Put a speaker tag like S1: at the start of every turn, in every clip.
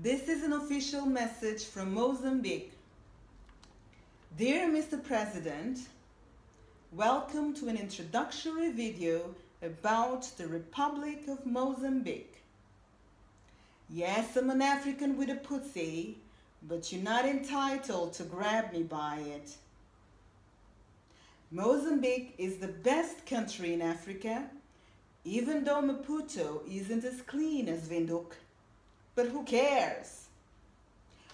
S1: This is an official message from Mozambique. Dear Mr. President, welcome to an introductory video about the Republic of Mozambique. Yes, I'm an African with a pussy, but you're not entitled to grab me by it. Mozambique is the best country in Africa, even though Maputo isn't as clean as Windhoek. But who cares?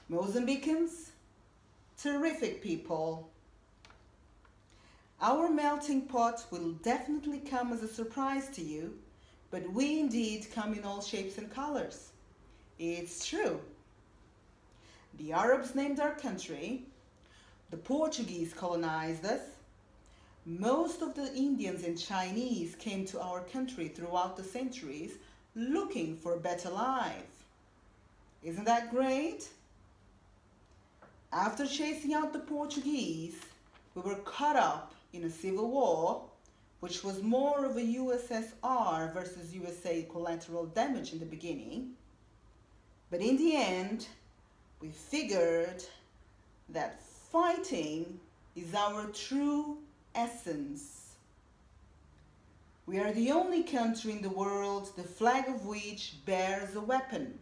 S1: Mozambicans, terrific people. Our melting pot will definitely come as a surprise to you, but we indeed come in all shapes and colors. It's true. The Arabs named our country, the Portuguese colonized us, most of the Indians and Chinese came to our country throughout the centuries looking for a better life. Isn't that great? After chasing out the Portuguese, we were caught up in a civil war, which was more of a USSR versus USA collateral damage in the beginning. But in the end, we figured that fighting is our true essence. We are the only country in the world the flag of which bears a weapon.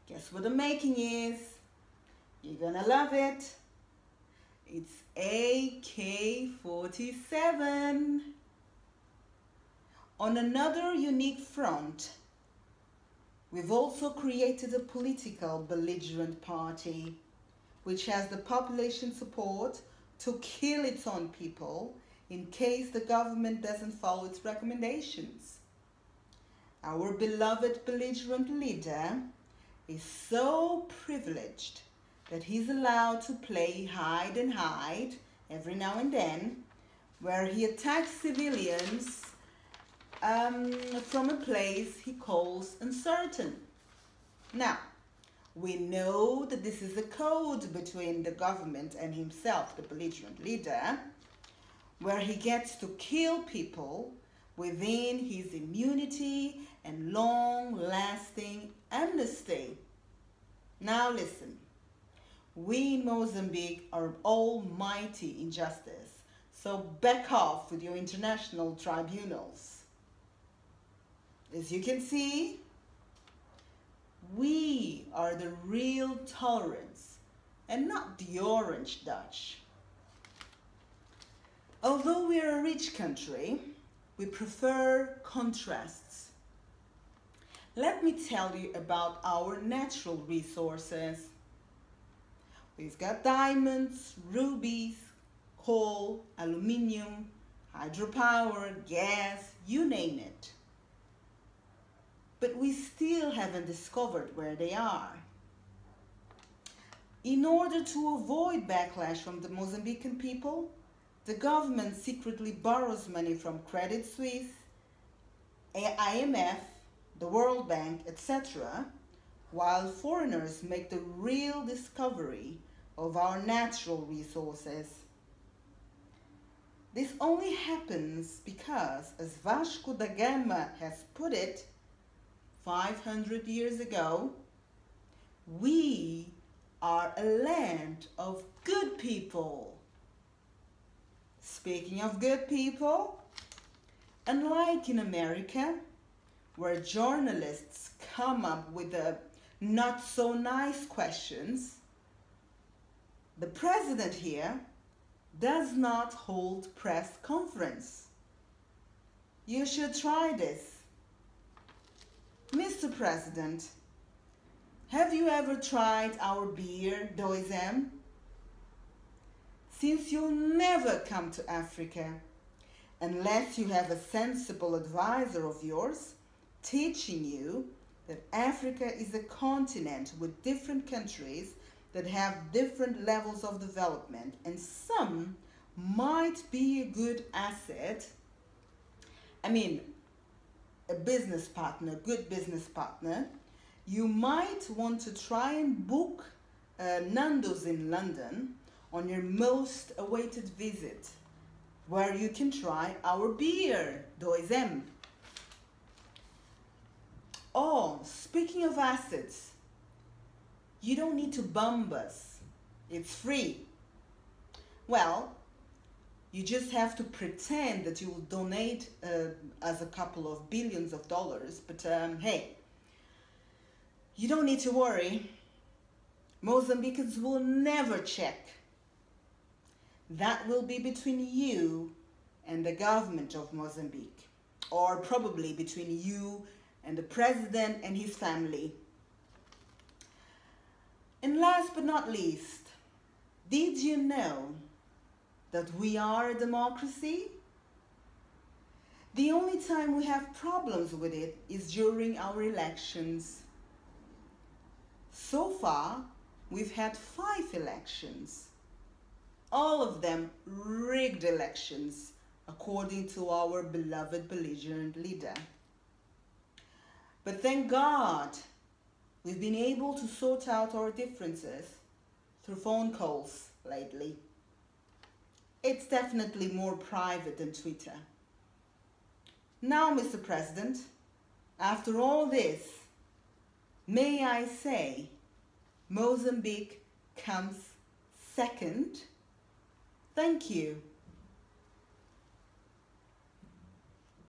S1: Guess what the making is? You're gonna love it. It's AK-47. On another unique front, we've also created a political belligerent party which has the population support to kill its own people in case the government doesn't follow its recommendations. Our beloved belligerent leader is so privileged that he's allowed to play hide and hide every now and then, where he attacks civilians from a place he calls uncertain. Now, we know that this is a code between the government and himself, the belligerent leader, where he gets to kill people within his immunity and long-lasting amnesty. Now listen, we in Mozambique are almighty in justice, so back off with your international tribunals. As you can see, we are the real tolerance and not the Orange Dutch. Although we are a rich country, we prefer contrasts. Let me tell you about our natural resources. We've got diamonds, rubies, coal, aluminium, hydropower, gas, you name it. But we still haven't discovered where they are. In order to avoid backlash from the Mozambican people, the government secretly borrows money from Credit Suisse, IMF, the World Bank, etc., while foreigners make the real discovery of our natural resources. This only happens because, as Vasco da Gama has put it 500 years ago, we are a land of good people. Speaking of good people, unlike in America, where journalists come up with the not so nice questions, the president here does not hold press conference. You should try this. Mr. President, have you ever tried our beer, 2M? Since you'll never come to Africa unless you have a sensible advisor of yours teaching you that Africa is a continent with different countries that have different levels of development, and some might be a good asset. I mean, a business partner, good business partner. You might want to try and book Nando's in London on your most awaited visit, where you can try our beer, 2M. Oh, speaking of assets, You don't need to bomb us. It's free. Well, you just have to pretend that you will donate us a couple of billions of dollars. But hey, you don't need to worry. Mozambicans will never check. That will be between you and the government of Mozambique, or probably between you and the president and his family. And last but not least, did you know that we are a democracy? The only time we have problems with it is during our elections. So far, we've had 5 elections. All of them rigged elections, according to our beloved belligerent leader. But thank God, we've been able to sort out our differences through phone calls lately. It's definitely more private than Twitter. Now, Mr. President, after all this, may I say, Mozambique comes second? Thank you.